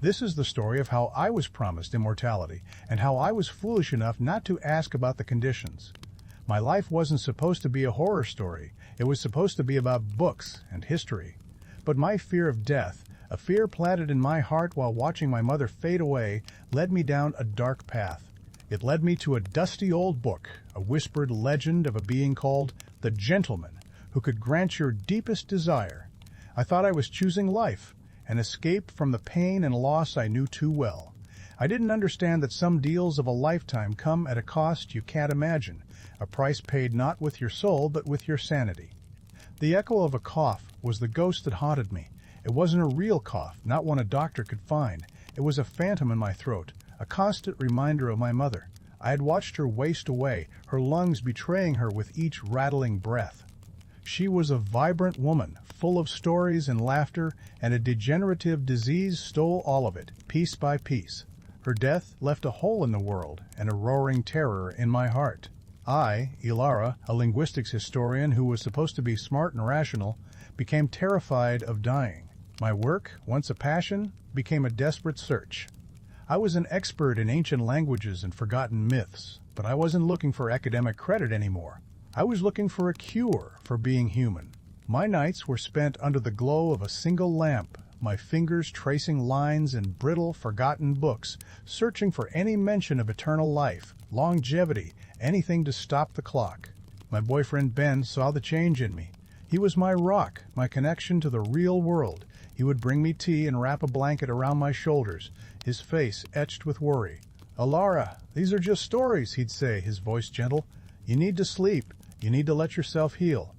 This is the story of how I was promised immortality and how I was foolish enough not to ask about the conditions. My life wasn't supposed to be a horror story. It was supposed to be about books and history. But my fear of death, a fear planted in my heart while watching my mother fade away, led me down a dark path. It led me to a dusty old book, a whispered legend of a being called the Gentleman, who could grant your deepest desire. I thought I was choosing life, an escape from the pain and loss I knew too well. I didn't understand that some deals of a lifetime come at a cost you can't imagine, a price paid not with your soul but with your sanity. The echo of a cough was the ghost that haunted me. It wasn't a real cough, not one a doctor could find. It was a phantom in my throat, a constant reminder of my mother. I had watched her waste away, her lungs betraying her with each rattling breath. She was a vibrant woman, full of stories and laughter, and a degenerative disease stole all of it, piece by piece. Her death left a hole in the world and a roaring terror in my heart. I, Elara, a linguistics historian who was supposed to be smart and rational, became terrified of dying. My work, once a passion, became a desperate search. I was an expert in ancient languages and forgotten myths, but I wasn't looking for academic credit anymore. I was looking for a cure for being human. My nights were spent under the glow of a single lamp, my fingers tracing lines in brittle, forgotten books, searching for any mention of eternal life, longevity, anything to stop the clock. My boyfriend Ben saw the change in me. He was my rock, my connection to the real world. He would bring me tea and wrap a blanket around my shoulders, his face etched with worry. "Elara, these are just stories," he'd say, his voice gentle. "You need to sleep. You need to let yourself heal."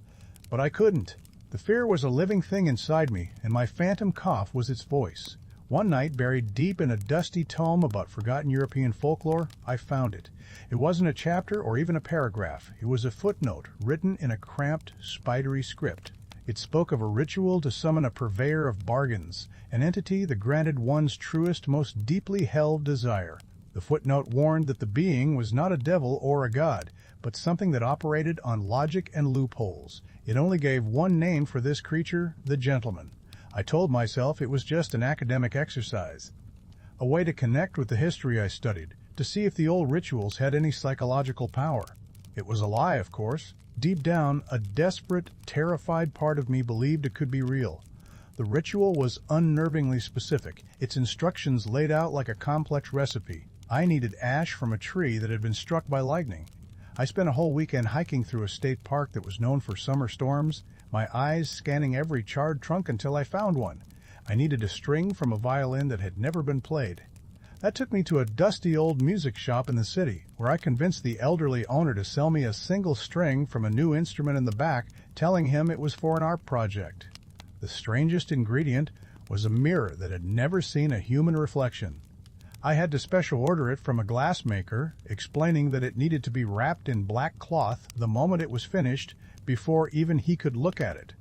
But I couldn't. The fear was a living thing inside me, and my phantom cough was its voice. One night, buried deep in a dusty tome about forgotten European folklore, I found it. It wasn't a chapter or even a paragraph. It was a footnote written in a cramped, spidery script. It spoke of a ritual to summon a purveyor of bargains, an entity that granted one's truest, most deeply held desire. The footnote warned that the being was not a devil or a god, but something that operated on logic and loopholes. It only gave one name for this creature, the Gentleman. I told myself it was just an academic exercise, a way to connect with the history I studied, to see if the old rituals had any psychological power. It was a lie, of course. Deep down, a desperate, terrified part of me believed it could be real. The ritual was unnervingly specific, its instructions laid out like a complex recipe. I needed ash from a tree that had been struck by lightning. I spent a whole weekend hiking through a state park that was known for summer storms, my eyes scanning every charred trunk until I found one. I needed a string from a violin that had never been played. That took me to a dusty old music shop in the city, where I convinced the elderly owner to sell me a single string from a new instrument in the back, telling him it was for an art project. The strangest ingredient was a mirror that had never seen a human reflection. I had to special order it from a glassmaker, explaining that it needed to be wrapped in black cloth the moment it was finished, before even he could look at it.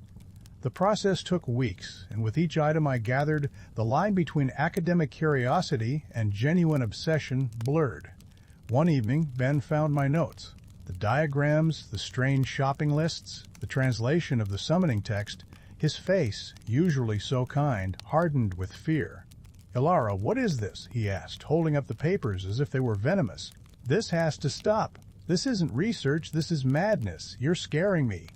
The process took weeks, and with each item I gathered, the line between academic curiosity and genuine obsession blurred. One evening, Ben found my notes. The diagrams, the strange shopping lists, the translation of the summoning text. His face, usually so kind, hardened with fear. "Elara, what is this?" he asked, holding up the papers as if they were venomous. "This has to stop. This isn't research, this is madness. You're scaring me."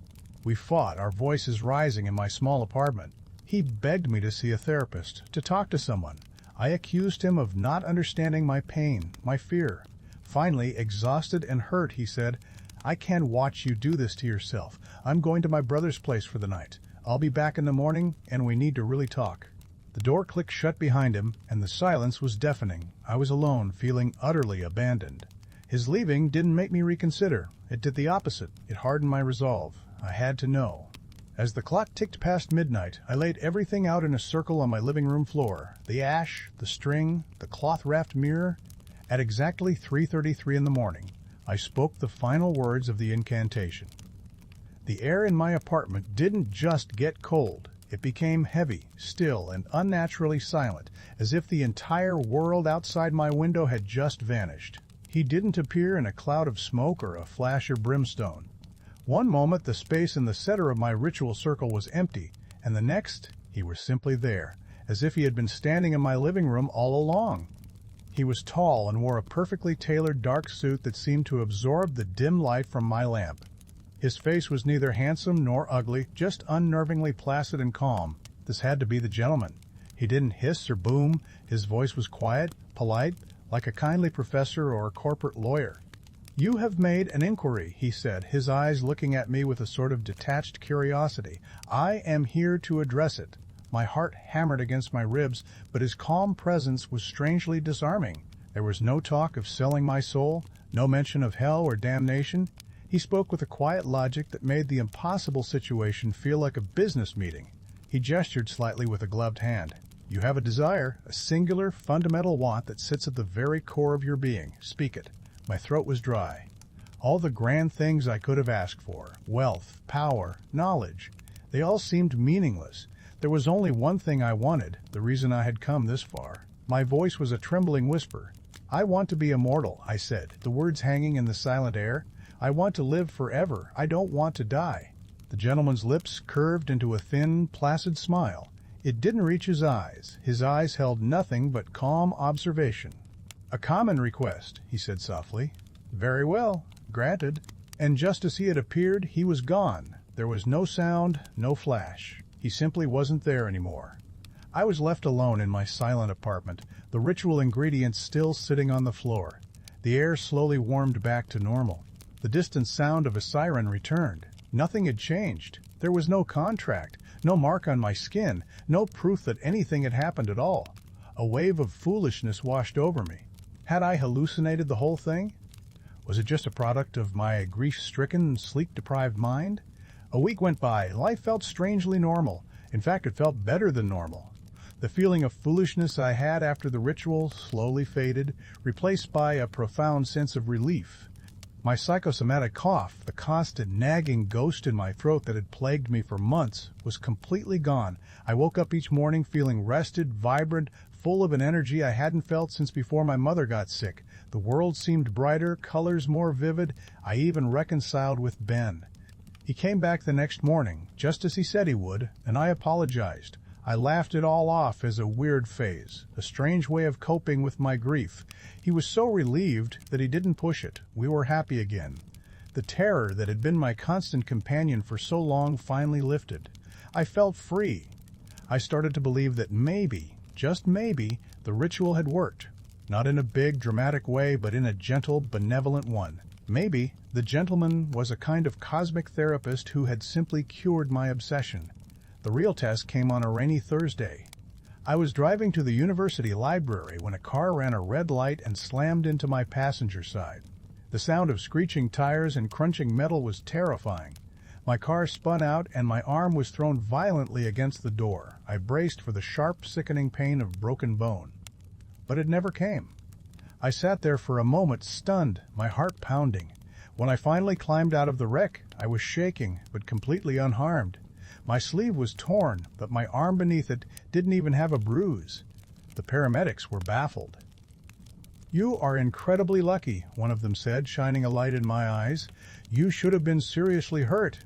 We fought, our voices rising in my small apartment. He begged me to see a therapist, to talk to someone. I accused him of not understanding my pain, my fear. Finally, exhausted and hurt, he said, "I can't watch you do this to yourself. I'm going to my brother's place for the night. I'll be back in the morning, and we need to really talk." The door clicked shut behind him, and the silence was deafening. I was alone, feeling utterly abandoned. His leaving didn't make me reconsider. It did the opposite. It hardened my resolve. I had to know. As the clock ticked past midnight, I laid everything out in a circle on my living room floor. The ash, the string, the cloth-wrapped mirror. At exactly 3:33 in the morning, I spoke the final words of the incantation. The air in my apartment didn't just get cold. It became heavy, still, and unnaturally silent, as if the entire world outside my window had just vanished. He didn't appear in a cloud of smoke or a flash of brimstone. One moment the space in the center of my ritual circle was empty, and the next he was simply there, as if he had been standing in my living room all along. He was tall and wore a perfectly tailored dark suit that seemed to absorb the dim light from my lamp. His face was neither handsome nor ugly, just unnervingly placid and calm. This had to be the gentleman. He didn't hiss or boom. His voice was quiet, polite, like a kindly professor or a corporate lawyer. "You have made an inquiry," he said, his eyes looking at me with a sort of detached curiosity. "I am here to address it." My heart hammered against my ribs, but his calm presence was strangely disarming. There was no talk of selling my soul, no mention of hell or damnation. He spoke with a quiet logic that made the impossible situation feel like a business meeting. He gestured slightly with a gloved hand. "You have a desire, a singular, fundamental want that sits at the very core of your being. Speak it." My throat was dry. All the grand things I could have asked for, wealth, power, knowledge, they all seemed meaningless. There was only one thing I wanted, the reason I had come this far. My voice was a trembling whisper. "I want to be immortal," I said, the words hanging in the silent air. "I want to live forever. I don't want to die." The gentleman's lips curved into a thin, placid smile. It didn't reach his eyes. His eyes held nothing but calm observation. "A common request," he said softly. "Very well. Granted." And just as he had appeared, he was gone. There was no sound, no flash. He simply wasn't there anymore. I was left alone in my silent apartment, the ritual ingredients still sitting on the floor. The air slowly warmed back to normal. The distant sound of a siren returned. Nothing had changed. There was no contract, no mark on my skin, no proof that anything had happened at all. A wave of foolishness washed over me. Had I hallucinated the whole thing? Was it just a product of my grief-stricken, sleep-deprived mind? A week went by. Life felt strangely normal. In fact, it felt better than normal. The feeling of foolishness I had after the ritual slowly faded, replaced by a profound sense of relief. My psychosomatic cough, the constant nagging ghost in my throat that had plagued me for months, was completely gone. I woke up each morning feeling rested, vibrant, full of an energy I hadn't felt since before my mother got sick. The world seemed brighter, colors more vivid. I even reconciled with Ben. He came back the next morning, just as he said he would, and I apologized. I laughed it all off as a weird phase, a strange way of coping with my grief. He was so relieved that he didn't push it. We were happy again. The terror that had been my constant companion for so long finally lifted. I felt free. I started to believe that maybe, just maybe, the ritual had worked. Not in a big, dramatic way, but in a gentle, benevolent one. Maybe the gentleman was a kind of cosmic therapist who had simply cured my obsession. The real test came on a rainy Thursday. I was driving to the university library when a car ran a red light and slammed into my passenger side. The sound of screeching tires and crunching metal was terrifying. My car spun out and my arm was thrown violently against the door. I braced for the sharp, sickening pain of broken bone. But it never came. I sat there for a moment, stunned, my heart pounding. When I finally climbed out of the wreck, I was shaking, but completely unharmed. My sleeve was torn, but my arm beneath it didn't even have a bruise. The paramedics were baffled. "You are incredibly lucky," one of them said, shining a light in my eyes. "You should have been seriously hurt."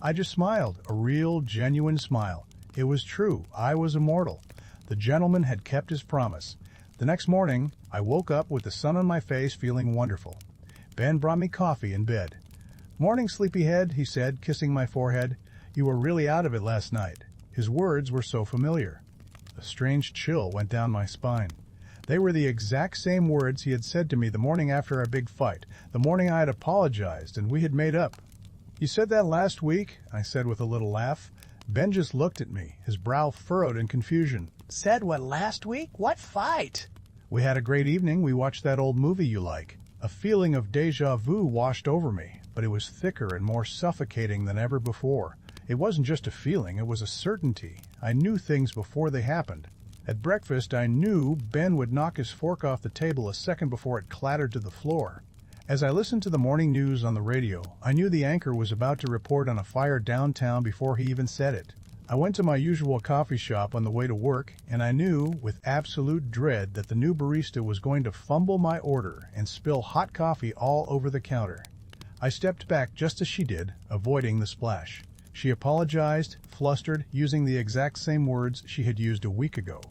I just smiled, a real, genuine smile. It was true. I was immortal. The gentleman had kept his promise. The next morning, I woke up with the sun on my face, feeling wonderful. Ben brought me coffee in bed. "Morning, sleepyhead," he said, kissing my forehead. "You were really out of it last night." His words were so familiar. A strange chill went down my spine. They were the exact same words he had said to me the morning after our big fight, the morning I had apologized and we had made up. "You said that last week?" I said with a little laugh. Ben just looked at me, his brow furrowed in confusion. "Said what last week? What fight?" "We had a great evening. We watched that old movie you like." A feeling of déjà vu washed over me, but it was thicker and more suffocating than ever before. It wasn't just a feeling, it was a certainty. I knew things before they happened. At breakfast, I knew Ben would knock his fork off the table a second before it clattered to the floor. As I listened to the morning news on the radio, I knew the anchor was about to report on a fire downtown before he even said it. I went to my usual coffee shop on the way to work, and I knew with absolute dread that the new barista was going to fumble my order and spill hot coffee all over the counter. I stepped back just as she did, avoiding the splash. She apologized, flustered, using the exact same words she had used a week ago.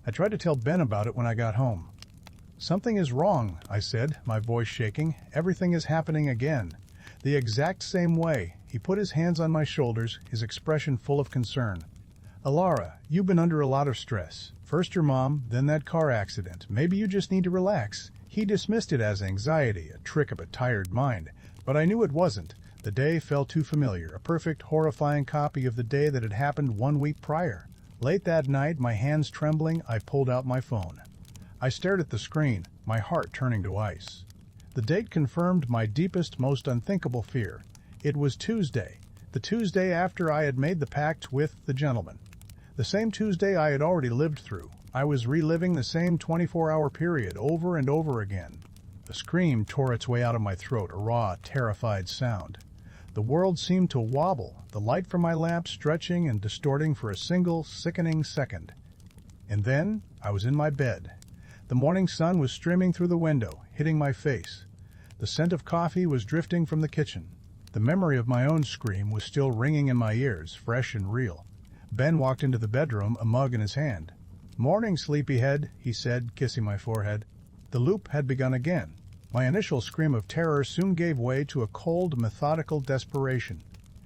I tried to tell Ben about it when I got home. "Something is wrong," I said, my voice shaking. "Everything is happening again. The exact same way." He put his hands on my shoulders, his expression full of concern. "Elara, you've been under a lot of stress. First your mom, then that car accident. Maybe you just need to relax." He dismissed it as anxiety, a trick of a tired mind. But I knew it wasn't. The day felt too familiar, a perfect, horrifying copy of the day that had happened 1 week prior. Late that night, my hands trembling, I pulled out my phone. I stared at the screen, my heart turning to ice. The date confirmed my deepest, most unthinkable fear. It was Tuesday, the Tuesday after I had made the pact with the gentleman. The same Tuesday I had already lived through. I was reliving the same 24-hour period over and over again. A scream tore its way out of my throat, a raw, terrified sound. The world seemed to wobble, the light from my lamp stretching and distorting for a single, sickening second. And then I was in my bed. The morning sun was streaming through the window, hitting my face. The scent of coffee was drifting from the kitchen. The memory of my own scream was still ringing in my ears, fresh and real. Ben walked into the bedroom, a mug in his hand. "Morning, sleepyhead," he said, kissing my forehead. The loop had begun again. My initial scream of terror soon gave way to a cold, methodical desperation.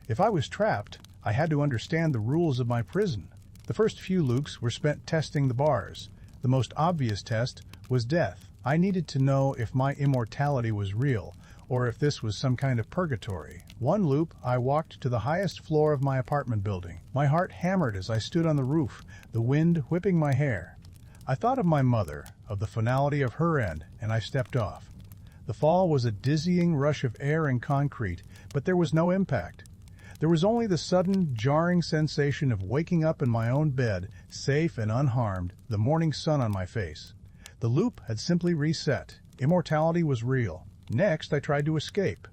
If I was trapped, I had to understand the rules of my prison. The first few loops were spent testing the bars. The most obvious test was death. I needed to know if my immortality was real, or if this was some kind of purgatory. One loop, I walked to the highest floor of my apartment building. My heart hammered as I stood on the roof, the wind whipping my hair. I thought of my mother, of the finality of her end, and I stepped off. The fall was a dizzying rush of air and concrete, but there was no impact. There was only the sudden, jarring sensation of waking up in my own bed, safe and unharmed, the morning sun on my face. The loop had simply reset. Immortality was real. Next, I tried to escape.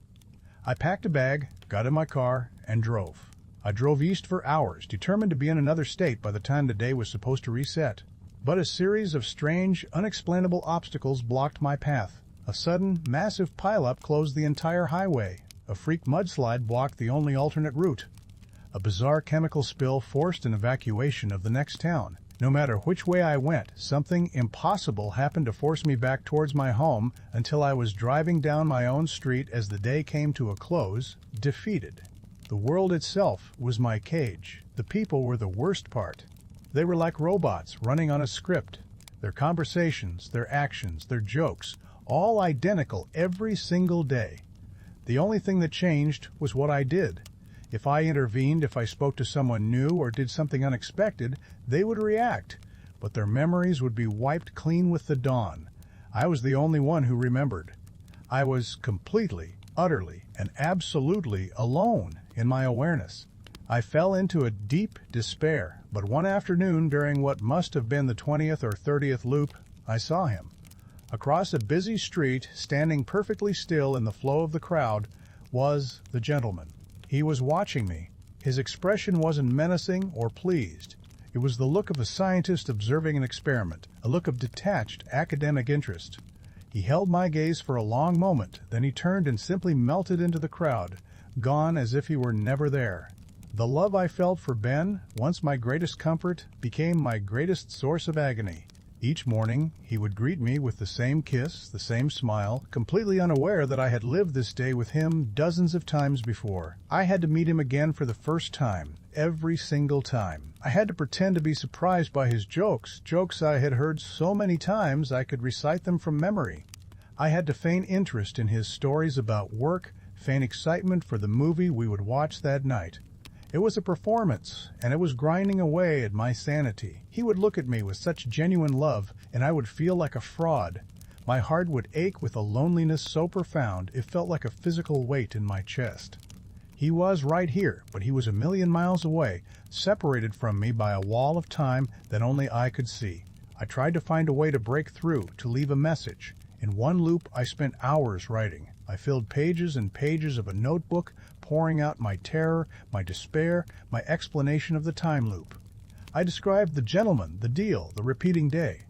I packed a bag, got in my car, and drove. I drove east for hours, determined to be in another state by the time the day was supposed to reset. But a series of strange, unexplainable obstacles blocked my path. A sudden, massive pileup closed the entire highway. A freak mudslide blocked the only alternate route. A bizarre chemical spill forced an evacuation of the next town. No matter which way I went, something impossible happened to force me back towards my home until I was driving down my own street as the day came to a close, defeated. The world itself was my cage. The people were the worst part. They were like robots running on a script. Their conversations, their actions, their jokes, all identical every single day. The only thing that changed was what I did. If I intervened, if I spoke to someone new or did something unexpected, they would react, but their memories would be wiped clean with the dawn. I was the only one who remembered. I was completely, utterly, and absolutely alone in my awareness. I fell into a deep despair, but one afternoon during what must have been the 20th or 30th loop, I saw him. Across a busy street, standing perfectly still in the flow of the crowd, was the gentleman. He was watching me. His expression wasn't menacing or pleased. It was the look of a scientist observing an experiment, a look of detached academic interest. He held my gaze for a long moment, then he turned and simply melted into the crowd, gone as if he were never there. The love I felt for Ben, once my greatest comfort, became my greatest source of agony. Each morning, he would greet me with the same kiss, the same smile, completely unaware that I had lived this day with him dozens of times before. I had to meet him again for the first time, every single time. I had to pretend to be surprised by his jokes, jokes I had heard so many times I could recite them from memory. I had to feign interest in his stories about work, feign excitement for the movie we would watch that night. It was a performance, and it was grinding away at my sanity. He would look at me with such genuine love, and I would feel like a fraud. My heart would ache with a loneliness so profound it felt like a physical weight in my chest. He was right here, but he was a million miles away, separated from me by a wall of time that only I could see. I tried to find a way to break through, to leave a message. In one loop, I spent hours writing. I filled pages and pages of a notebook, pouring out my terror, my despair, my explanation of the time loop. I described the gentleman, the deal, the repeating day.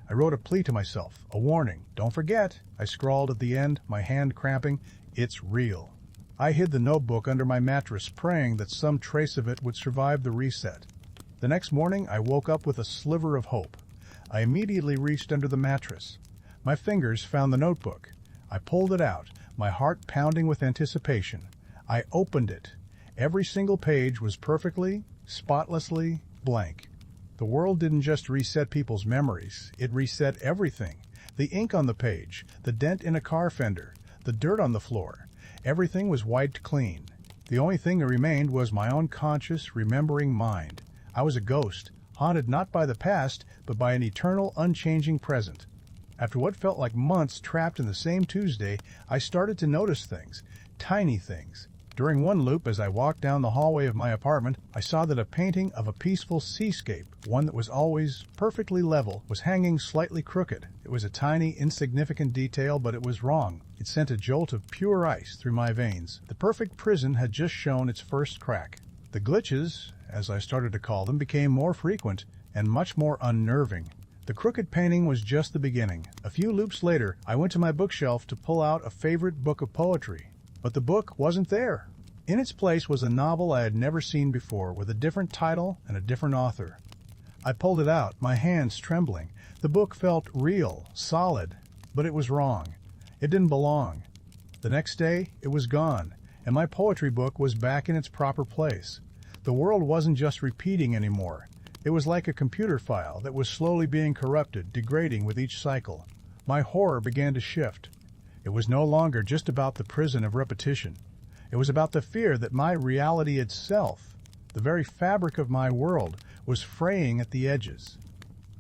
I wrote a plea to myself, a warning. Don't forget, I scrawled at the end, my hand cramping, it's real. I hid the notebook under my mattress, praying that some trace of it would survive the reset. The next morning, I woke up with a sliver of hope. I immediately reached under the mattress. My fingers found the notebook. I pulled it out, my heart pounding with anticipation. I opened it. Every single page was perfectly, spotlessly blank. The world didn't just reset people's memories, it reset everything. The ink on the page, the dent in a car fender, the dirt on the floor. Everything was wiped clean. The only thing that remained was my own conscious, remembering mind. I was a ghost, haunted not by the past, but by an eternal, unchanging present. After what felt like months trapped in the same Tuesday, I started to notice things, tiny things. During one loop, as I walked down the hallway of my apartment, I saw that a painting of a peaceful seascape, one that was always perfectly level, was hanging slightly crooked. It was a tiny, insignificant detail, but it was wrong. It sent a jolt of pure ice through my veins. The perfect prison had just shown its first crack. The glitches, as I started to call them, became more frequent and much more unnerving. The crooked painting was just the beginning. A few loops later, I went to my bookshelf to pull out a favorite book of poetry. But the book wasn't there. In its place was a novel I had never seen before, with a different title and a different author. I pulled it out, my hands trembling. The book felt real, solid, but it was wrong. It didn't belong. The next day, it was gone, and my poetry book was back in its proper place. The world wasn't just repeating anymore. It was like a computer file that was slowly being corrupted, degrading with each cycle. My horror began to shift. It was no longer just about the prison of repetition. It was about the fear that my reality itself, the very fabric of my world, was fraying at the edges.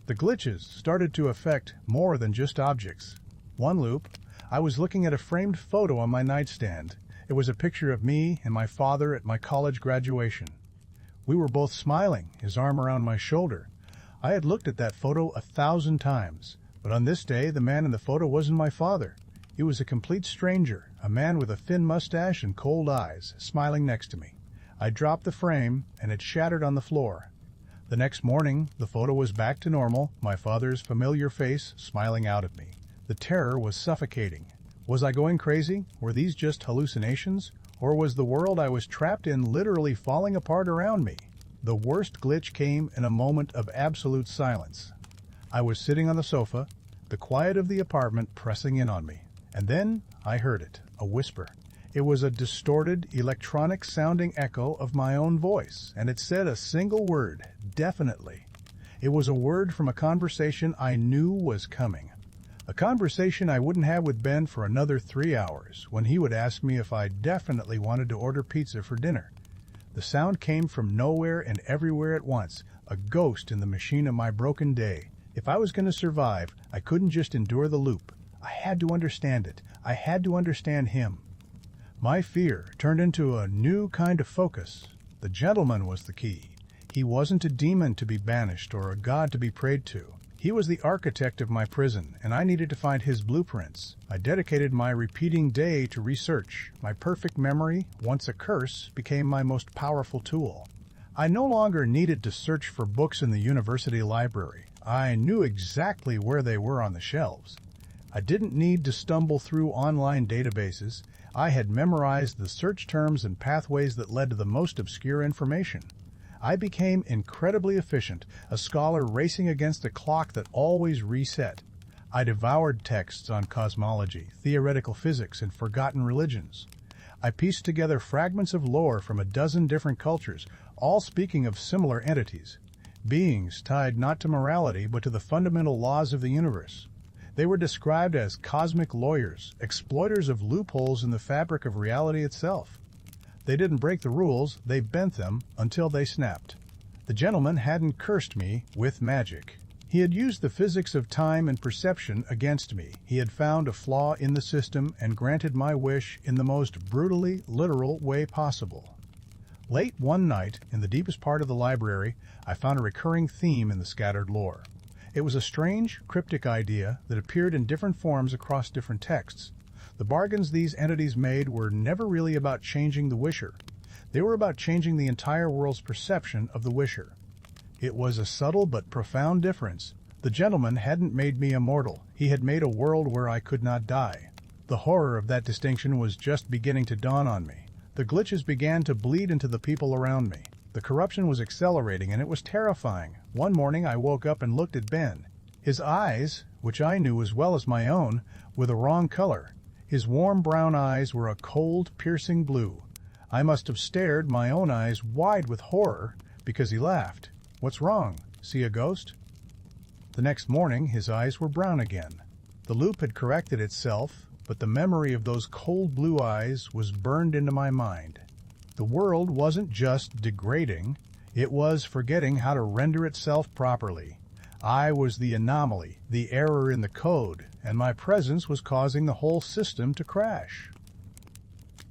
The glitches started to affect more than just objects. One loop, I was looking at a framed photo on my nightstand. It was a picture of me and my father at my college graduation. We were both smiling, his arm around my shoulder. I had looked at that photo 1,000 times, but on this day the man in the photo wasn't my father. He was a complete stranger, a man with a thin mustache and cold eyes, smiling next to me. I dropped the frame, and it shattered on the floor. The next morning, the photo was back to normal, my father's familiar face smiling out at me. The terror was suffocating. Was I going crazy? Were these just hallucinations? Or was the world I was trapped in literally falling apart around me? The worst glitch came in a moment of absolute silence. I was sitting on the sofa, the quiet of the apartment pressing in on me. And then I heard it, a whisper. It was a distorted, electronic-sounding echo of my own voice, and it said a single word, definitely. It was a word from a conversation I knew was coming. A conversation I wouldn't have with Ben for another 3 hours, when he would ask me if I definitely wanted to order pizza for dinner. The sound came from nowhere and everywhere at once, a ghost in the machine of my broken day. If I was going to survive, I couldn't just endure the loop. I had to understand it. I had to understand him. My fear turned into a new kind of focus. The gentleman was the key. He wasn't a demon to be banished or a god to be prayed to. He was the architect of my prison, and I needed to find his blueprints. I dedicated my repeating day to research. My perfect memory, once a curse, became my most powerful tool. I no longer needed to search for books in the university library. I knew exactly where they were on the shelves. I didn't need to stumble through online databases. I had memorized the search terms and pathways that led to the most obscure information. I became incredibly efficient, a scholar racing against a clock that always reset. I devoured texts on cosmology, theoretical physics, and forgotten religions. I pieced together fragments of lore from a dozen different cultures, all speaking of similar entities, beings tied not to morality but to the fundamental laws of the universe. They were described as cosmic lawyers, exploiters of loopholes in the fabric of reality itself. They didn't break the rules, they bent them until they snapped. The gentleman hadn't cursed me with magic. He had used the physics of time and perception against me. He had found a flaw in the system and granted my wish in the most brutally literal way possible. Late one night, in the deepest part of the library, I found a recurring theme in the scattered lore. It was a strange, cryptic idea that appeared in different forms across different texts. The bargains these entities made were never really about changing the wisher. They were about changing the entire world's perception of the wisher. It was a subtle but profound difference. The gentleman hadn't made me immortal. He had made a world where I could not die. The horror of that distinction was just beginning to dawn on me. The glitches began to bleed into the people around me. The corruption was accelerating, and it was terrifying. One morning I woke up and looked at Ben. His eyes, which I knew as well as my own, were the wrong color. His warm brown eyes were a cold, piercing blue. I must have stared my own eyes wide with horror because he laughed. "What's wrong? See a ghost?" The next morning his eyes were brown again. The loop had corrected itself, but the memory of those cold blue eyes was burned into my mind. The world wasn't just degrading, it was forgetting how to render itself properly. I was the anomaly, the error in the code, and my presence was causing the whole system to crash.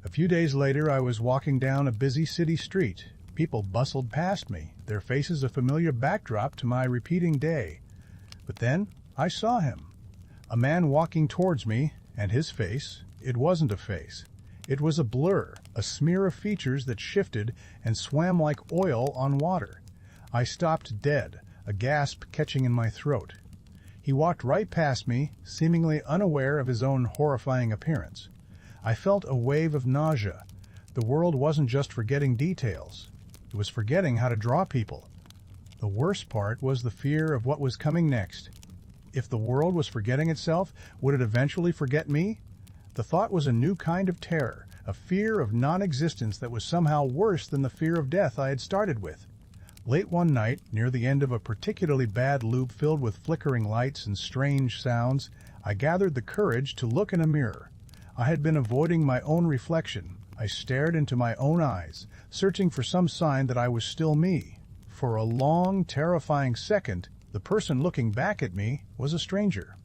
A few days later I was walking down a busy city street. People bustled past me, their faces a familiar backdrop to my repeating day. But then I saw him. A man walking towards me, and his face, it wasn't a face. It was a blur, a smear of features that shifted and swam like oil on water. I stopped dead, a gasp catching in my throat. He walked right past me, seemingly unaware of his own horrifying appearance. I felt a wave of nausea. The world wasn't just forgetting details. It was forgetting how to draw people. The worst part was the fear of what was coming next. If the world was forgetting itself, would it eventually forget me? The thought was a new kind of terror, a fear of non-existence that was somehow worse than the fear of death I had started with. Late one night, near the end of a particularly bad loop filled with flickering lights and strange sounds, I gathered the courage to look in a mirror. I had been avoiding my own reflection. I stared into my own eyes, searching for some sign that I was still me. For a long, terrifying second, the person looking back at me was a stranger.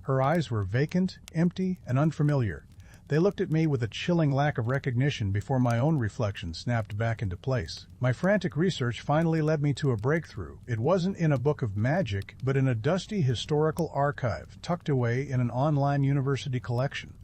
Her eyes were vacant, empty, and unfamiliar. They looked at me with a chilling lack of recognition before my own reflection snapped back into place. My frantic research finally led me to a breakthrough. It wasn't in a book of magic, but in a dusty historical archive tucked away in an online university collection.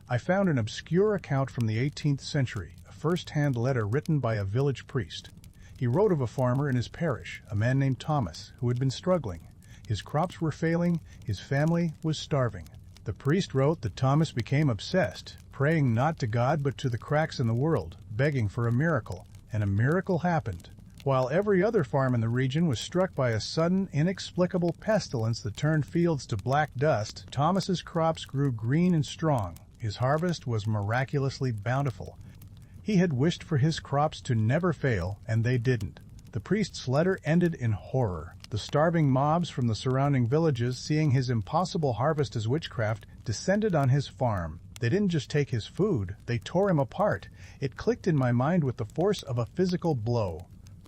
I found an obscure account from the 18th century, a first-hand letter written by a village priest. He wrote of a farmer in his parish, a man named Thomas, who had been struggling. His crops were failing, his family was starving. The priest wrote that Thomas became obsessed, praying not to God but to the cracks in the world, begging for a miracle. And a miracle happened. While every other farm in the region was struck by a sudden, inexplicable pestilence that turned fields to black dust, Thomas's crops grew green and strong. His harvest was miraculously bountiful. He had wished for his crops to never fail, and they didn't. The priest's letter ended in horror. The starving mobs from the surrounding villages, seeing his impossible harvest as witchcraft, descended on his farm. They didn't just take his food, they tore him apart. It clicked in my mind with the force of a physical blow.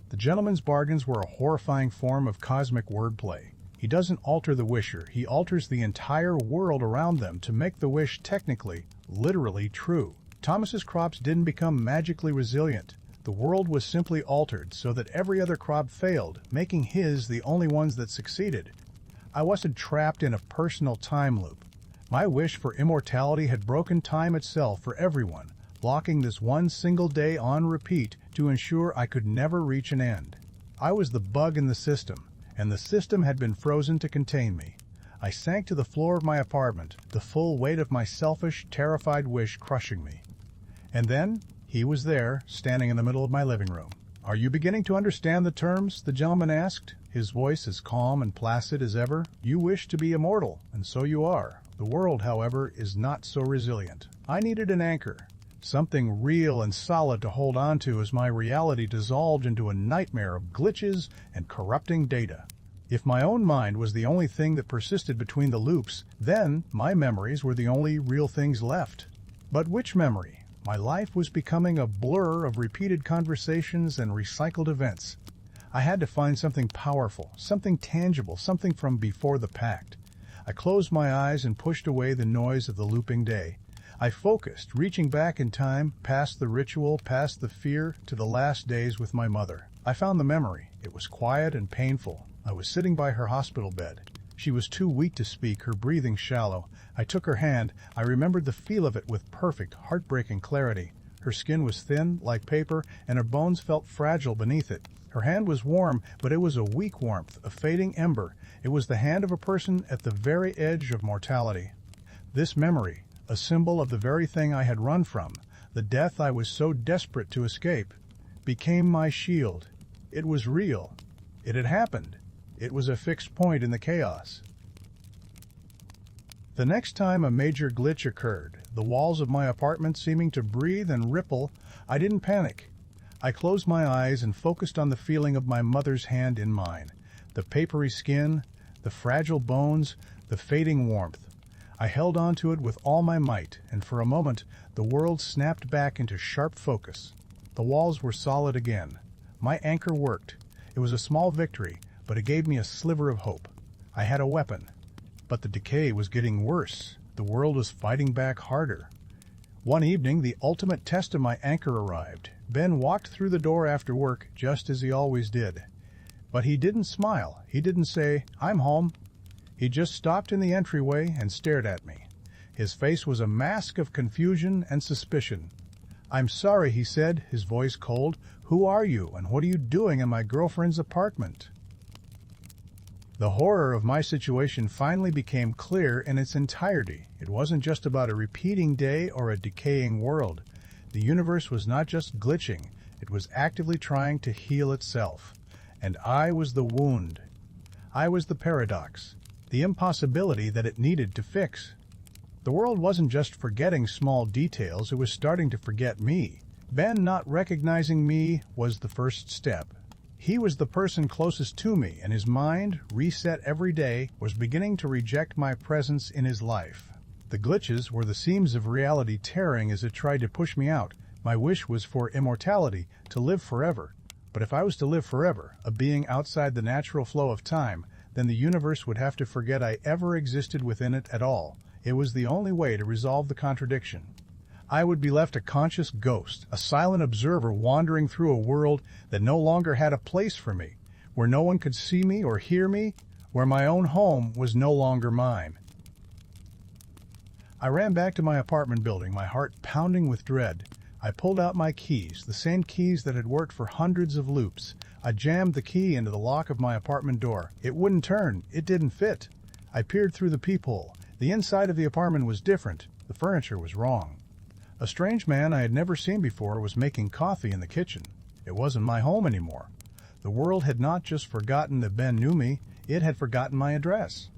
The gentleman's bargains were a horrifying form of cosmic wordplay. He doesn't alter the wisher, he alters the entire world around them to make the wish technically, literally true. Thomas's crops didn't become magically resilient. The world was simply altered so that every other crop failed, making his the only ones that succeeded. I wasn't trapped in a personal time loop. My wish for immortality had broken time itself for everyone, blocking this one single day on repeat to ensure I could never reach an end. I was the bug in the system, and the system had been frozen to contain me. I sank to the floor of my apartment, the full weight of my selfish, terrified wish crushing me. And then he was there, standing in the middle of my living room. "Are you beginning to understand the terms?" the gentleman asked, his voice as calm and placid as ever. "You wish to be immortal, and so you are. The world, however, is not so resilient. I needed an anchor, something real and solid to hold on to as my reality dissolved into a nightmare of glitches and corrupting data. If my own mind was the only thing that persisted between the loops, then my memories were the only real things left. But which memory? My life was becoming a blur of repeated conversations and recycled events. I had to find something powerful, something tangible, something from before the pact. I closed my eyes and pushed away the noise of the looping day. I focused, reaching back in time, past the ritual, past the fear, to the last days with my mother. I found the memory. It was quiet and painful. I was sitting by her hospital bed. She was too weak to speak, her breathing shallow. I took her hand. I remembered the feel of it with perfect, heartbreaking clarity. Her skin was thin, like paper, and her bones felt fragile beneath it. Her hand was warm, but it was a weak warmth, a fading ember. It was the hand of a person at the very edge of mortality. This memory, a symbol of the very thing I had run from, The death I was so desperate to escape became my shield. It was real. It had happened. It was a fixed point in the chaos. The next time a major glitch occurred, the walls of my apartment seeming to breathe and ripple, I didn't panic. I closed my eyes and focused on the feeling of my mother's hand in mine, the papery skin, the fragile bones, the fading warmth. I held on to it with all my might, and for a moment the world snapped back into sharp focus. The walls were solid again. My anchor worked. It was a small victory, but it gave me a sliver of hope. I had a weapon. But the decay was getting worse. The world was fighting back harder. One evening, the ultimate test of my anchor arrived. Ben walked through the door after work, just as he always did. But he didn't smile. He didn't say, "I'm home." He just stopped in the entryway and stared at me. His face was a mask of confusion and suspicion. "I'm sorry," he said, his voice cold. "Who are you, and what are you doing in my girlfriend's apartment?" The horror of my situation finally became clear in its entirety. It wasn't just about a repeating day or a decaying world. The universe was not just glitching, it was actively trying to heal itself. And I was the wound. I was the paradox, the impossibility that it needed to fix. The world wasn't just forgetting small details, it was starting to forget me. Ben not recognizing me was the first step. He was the person closest to me, and his mind, reset every day, was beginning to reject my presence in his life. The glitches were the seams of reality tearing as it tried to push me out. My wish was for immortality, to live forever. But if I was to live forever, a being outside the natural flow of time, then the universe would have to forget I ever existed within it at all. It was the only way to resolve the contradiction. I would be left a conscious ghost, a silent observer wandering through a world that no longer had a place for me, where no one could see me or hear me, where my own home was no longer mine. I ran back to my apartment building, my heart pounding with dread. I pulled out my keys, the same keys that had worked for hundreds of loops. I jammed the key into the lock of my apartment door. It wouldn't turn. It didn't fit. I peered through the peephole. The inside of the apartment was different. The furniture was wrong. A strange man I had never seen before was making coffee in the kitchen. It wasn't my home anymore. The world had not just forgotten that Ben knew me, it had forgotten my address.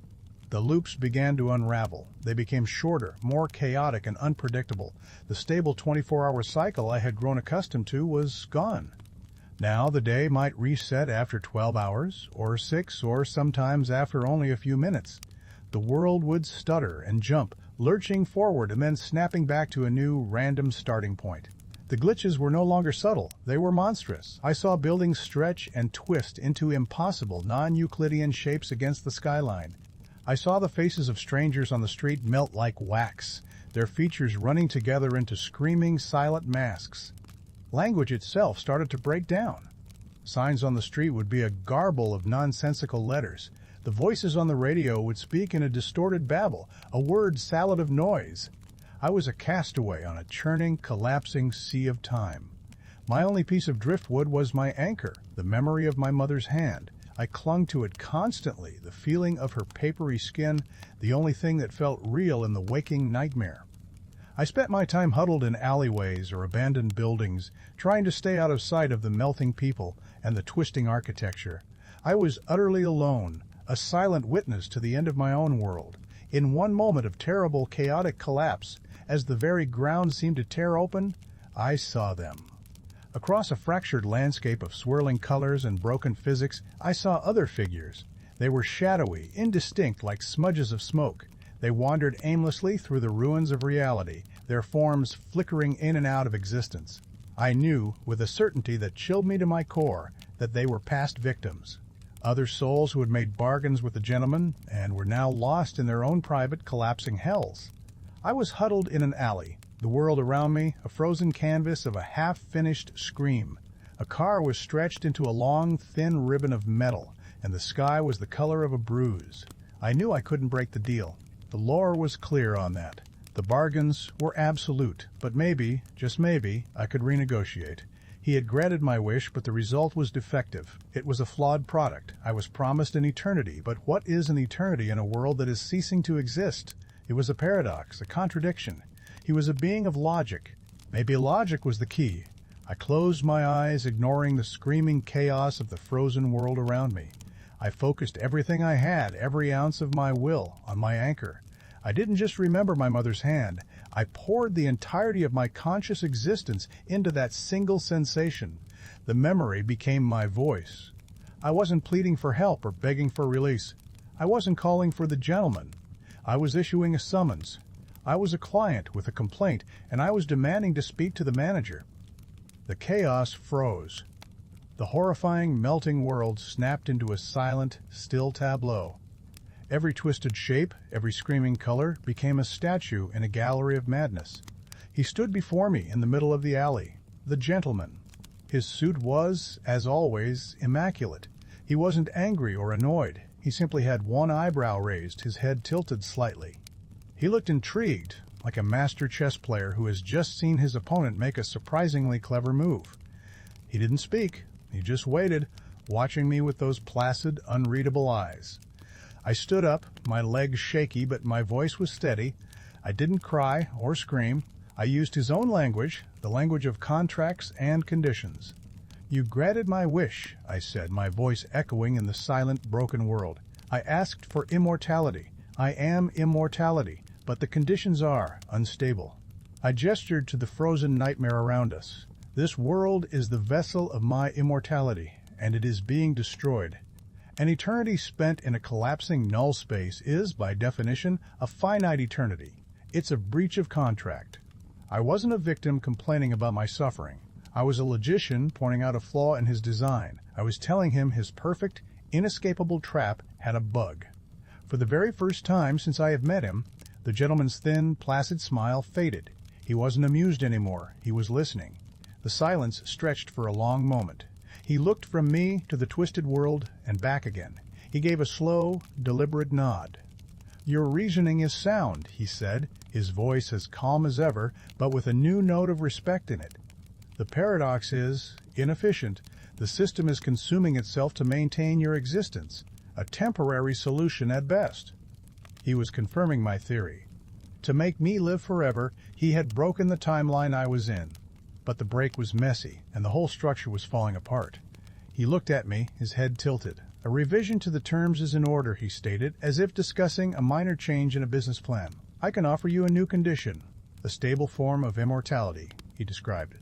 The loops began to unravel. They became shorter, more chaotic and unpredictable. The stable 24-hour cycle I had grown accustomed to was gone. Now the day might reset after 12 hours, or 6, or sometimes after only a few minutes. The world would stutter and jump, lurching forward and then snapping back to a new, random starting point. The glitches were no longer subtle. They were monstrous. I saw buildings stretch and twist into impossible, non-Euclidean shapes against the skyline. I saw the faces of strangers on the street melt like wax, their features running together into screaming, silent masks. Language itself started to break down. Signs on the street would be a garble of nonsensical letters. The voices on the radio would speak in a distorted babble, a word salad of noise. I was a castaway on a churning, collapsing sea of time. My only piece of driftwood was my anchor, the memory of my mother's hand. I clung to it constantly, the feeling of her papery skin, the only thing that felt real in the waking nightmare. I spent my time huddled in alleyways or abandoned buildings, trying to stay out of sight of the melting people and the twisting architecture. I was utterly alone, a silent witness to the end of my own world. In one moment of terrible, chaotic collapse, as the very ground seemed to tear open, I saw them. Across a fractured landscape of swirling colors and broken physics, I saw other figures. They were shadowy, indistinct like smudges of smoke. They wandered aimlessly through the ruins of reality, their forms flickering in and out of existence. I knew, with a certainty that chilled me to my core, that they were past victims. Other souls who had made bargains with the gentleman and were now lost in their own private, collapsing hells. I was huddled in an alley, the world around me a frozen canvas of a half-finished scream. A car was stretched into a long, thin ribbon of metal, and the sky was the color of a bruise. I knew I couldn't break the deal. The lore was clear on that. The bargains were absolute, but maybe, just maybe, I could renegotiate. He had granted my wish, but the result was defective. It was a flawed product. I was promised an eternity, but what is an eternity in a world that is ceasing to exist? It was a paradox, a contradiction. He was a being of logic. Maybe logic was the key. I closed my eyes, ignoring the screaming chaos of the frozen world around me. I focused everything I had, every ounce of my will, on my anchor. I didn't just remember my mother's hand. I poured the entirety of my conscious existence into that single sensation. The memory became my voice. I wasn't pleading for help or begging for release. I wasn't calling for the gentleman. I was issuing a summons. I was a client with a complaint, and I was demanding to speak to the manager. The chaos froze. The horrifying, melting world snapped into a silent, still tableau. Every twisted shape, every screaming color became a statue in a gallery of madness. He stood before me in the middle of the alley, the gentleman. His suit was, as always, immaculate. He wasn't angry or annoyed. He simply had one eyebrow raised, his head tilted slightly. He looked intrigued, like a master chess player who has just seen his opponent make a surprisingly clever move. He didn't speak. He just waited, watching me with those placid, unreadable eyes. I stood up, my legs shaky, but my voice was steady. I didn't cry or scream. I used his own language, the language of contracts and conditions. "You granted my wish," I said, my voice echoing in the silent, broken world. "I asked for immortality. I am immortality, but the conditions are unstable." I gestured to the frozen nightmare around us. "This world is the vessel of my immortality, and it is being destroyed. An eternity spent in a collapsing null space is, by definition, a finite eternity. It's a breach of contract." I wasn't a victim complaining about my suffering. I was a logician pointing out a flaw in his design. I was telling him his perfect, inescapable trap had a bug. For the very first time since I have met him, the gentleman's thin, placid smile faded. He wasn't amused anymore. He was listening. The silence stretched for a long moment. He looked from me to the twisted world and back again. He gave a slow, deliberate nod. "Your reasoning is sound," he said, his voice as calm as ever, but with a new note of respect in it. "The paradox is inefficient. The system is consuming itself to maintain your existence, a temporary solution at best." He was confirming my theory. To make me live forever, he had broken the timeline I was in. But the break was messy, and the whole structure was falling apart. He looked at me, his head tilted. "A revision to the terms is in order," he stated, as if discussing a minor change in a business plan. "I can offer you a new condition, a stable form of immortality," he described it.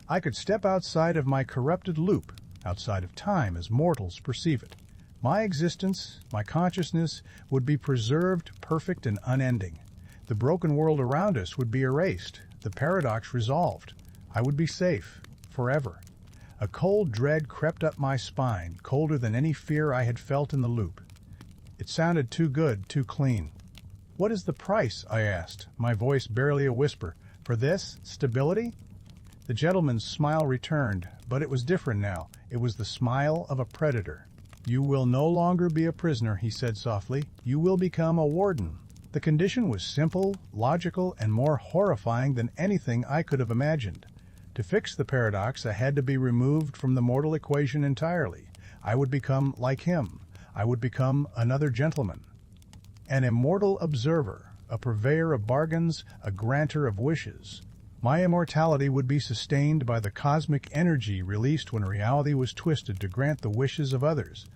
"I could step outside of my corrupted loop, outside of time as mortals perceive it. My existence, my consciousness, would be preserved, perfect and unending. The broken world around us would be erased, the paradox resolved. I would be safe, forever." A cold dread crept up my spine, colder than any fear I had felt in the loop. It sounded too good, too clean. "What is the price?" I asked, my voice barely a whisper. "For this stability?" The gentleman's smile returned, but it was different now. It was the smile of a predator. "You will no longer be a prisoner," he said softly. "You will become a warden." The condition was simple, logical, and more horrifying than anything I could have imagined. To fix the paradox, I had to be removed from the mortal equation entirely. I would become like him. I would become another gentleman. An immortal observer, a purveyor of bargains, a granter of wishes. My immortality would be sustained by the cosmic energy released when reality was twisted to grant the wishes of others.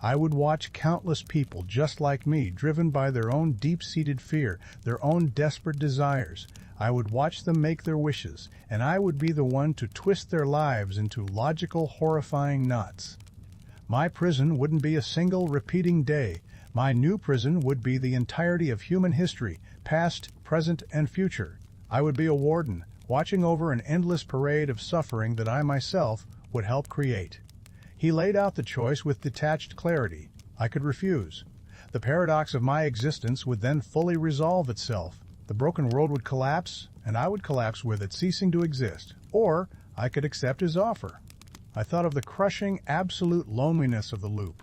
I would watch countless people just like me, driven by their own deep-seated fear, their own desperate desires. I would watch them make their wishes, and I would be the one to twist their lives into logical, horrifying knots. My prison wouldn't be a single repeating day. My new prison would be the entirety of human history, past, present, and future. I would be a warden, watching over an endless parade of suffering that I myself would help create. He laid out the choice with detached clarity. I could refuse. The paradox of my existence would then fully resolve itself. The broken world would collapse, and I would collapse with it, ceasing to exist. Or I could accept his offer. I thought of the crushing, absolute loneliness of the loop.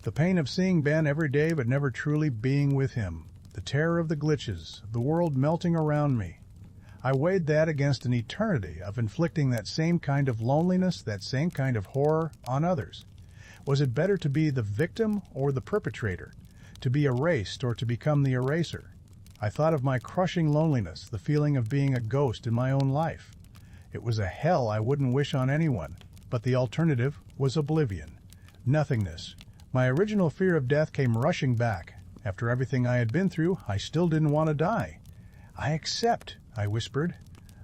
The pain of seeing Ben every day but never truly being with him. The terror of the glitches, of the world melting around me. I weighed that against an eternity of inflicting that same kind of loneliness, that same kind of horror on others. Was it better to be the victim or the perpetrator? To be erased or to become the eraser? I thought of my crushing loneliness, the feeling of being a ghost in my own life. It was a hell I wouldn't wish on anyone, but the alternative was oblivion. Nothingness. My original fear of death came rushing back. After everything I had been through, I still didn't want to die. "I accept," I whispered.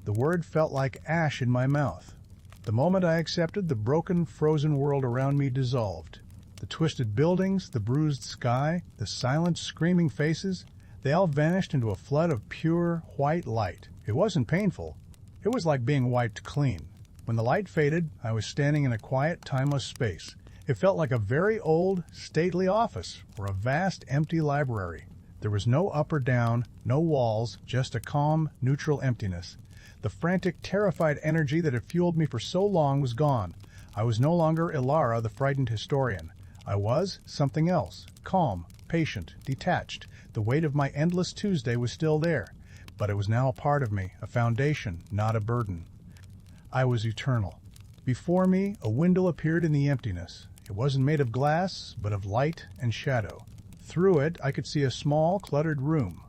The word felt like ash in my mouth. The moment I accepted, the broken, frozen world around me dissolved. The twisted buildings, the bruised sky, the silent, screaming faces, they all vanished into a flood of pure, white light. It wasn't painful. It was like being wiped clean. When the light faded, I was standing in a quiet, timeless space. It felt like a very old, stately office or a vast, empty library. There was no up or down, no walls, just a calm, neutral emptiness. The frantic, terrified energy that had fueled me for so long was gone. I was no longer Elara, the frightened historian. I was something else, calm, patient, detached. The weight of my endless Tuesday was still there, but it was now a part of me, a foundation, not a burden. I was eternal. Before me, a window appeared in the emptiness. It wasn't made of glass, but of light and shadow. Through it, I could see a small, cluttered room.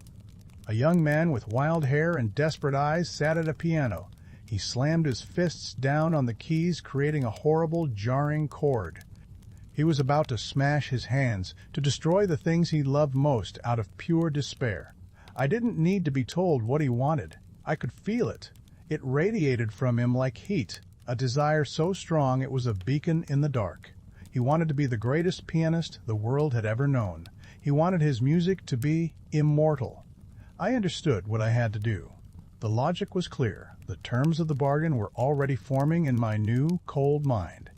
A young man with wild hair and desperate eyes sat at a piano. He slammed his fists down on the keys, creating a horrible, jarring chord. He was about to smash his hands, to destroy the things he loved most out of pure despair. I didn't need to be told what he wanted. I could feel it. It radiated from him like heat, a desire so strong it was a beacon in the dark. He wanted to be the greatest pianist the world had ever known. He wanted his music to be immortal. I understood what I had to do. The logic was clear. The terms of the bargain were already forming in my new, cold mind.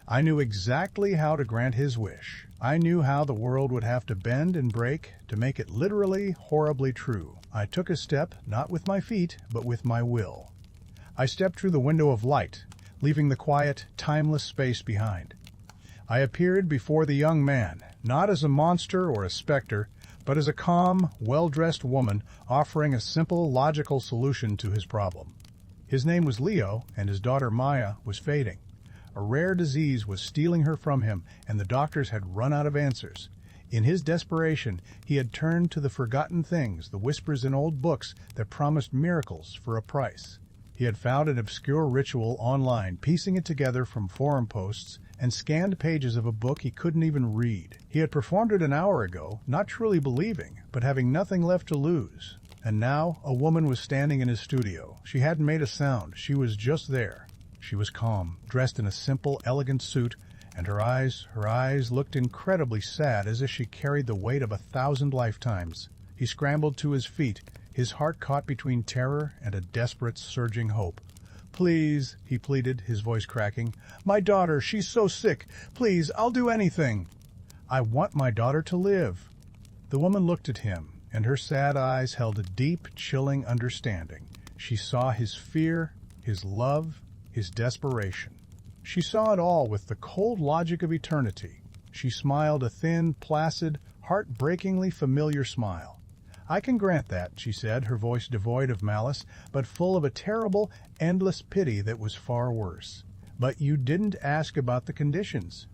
I knew exactly how to grant his wish. I knew how the world would have to bend and break to make it literally, horribly true. I took a step, not with my feet, but with my will. I stepped through the window of light, leaving the quiet, timeless space behind. I appeared before the young man, not as a monster or a specter, but as a calm, well-dressed woman offering a simple, logical solution to his problem. His name was Leo, and his daughter Maya was fading. A rare disease was stealing her from him, and the doctors had run out of answers. In his desperation, he had turned to the forgotten things, the whispers in old books that promised miracles for a price. He had found an obscure ritual online, piecing it together from forum posts and scanned pages of a book he couldn't even read. He had performed it an hour ago, not truly believing, but having nothing left to lose. And now a woman was standing in his studio. She hadn't made a sound. She was just there. She was calm, dressed in a simple, elegant suit, and her eyes looked incredibly sad, as if she carried the weight of 1,000 lifetimes. He scrambled to his feet, his heart caught between terror and a desperate, surging hope. "Please," he pleaded, his voice cracking. "My daughter, she's so sick. Please, I'll do anything." "I want my daughter to live." The woman looked at him, and her sad eyes held a deep, chilling understanding. She saw his fear, his love, his desperation. She saw it all with the cold logic of eternity. She smiled a thin, placid, heart-breakingly familiar smile. "I can grant that," she said, her voice devoid of malice, but full of a terrible, endless pity that was far worse. "But you didn't ask about the conditions.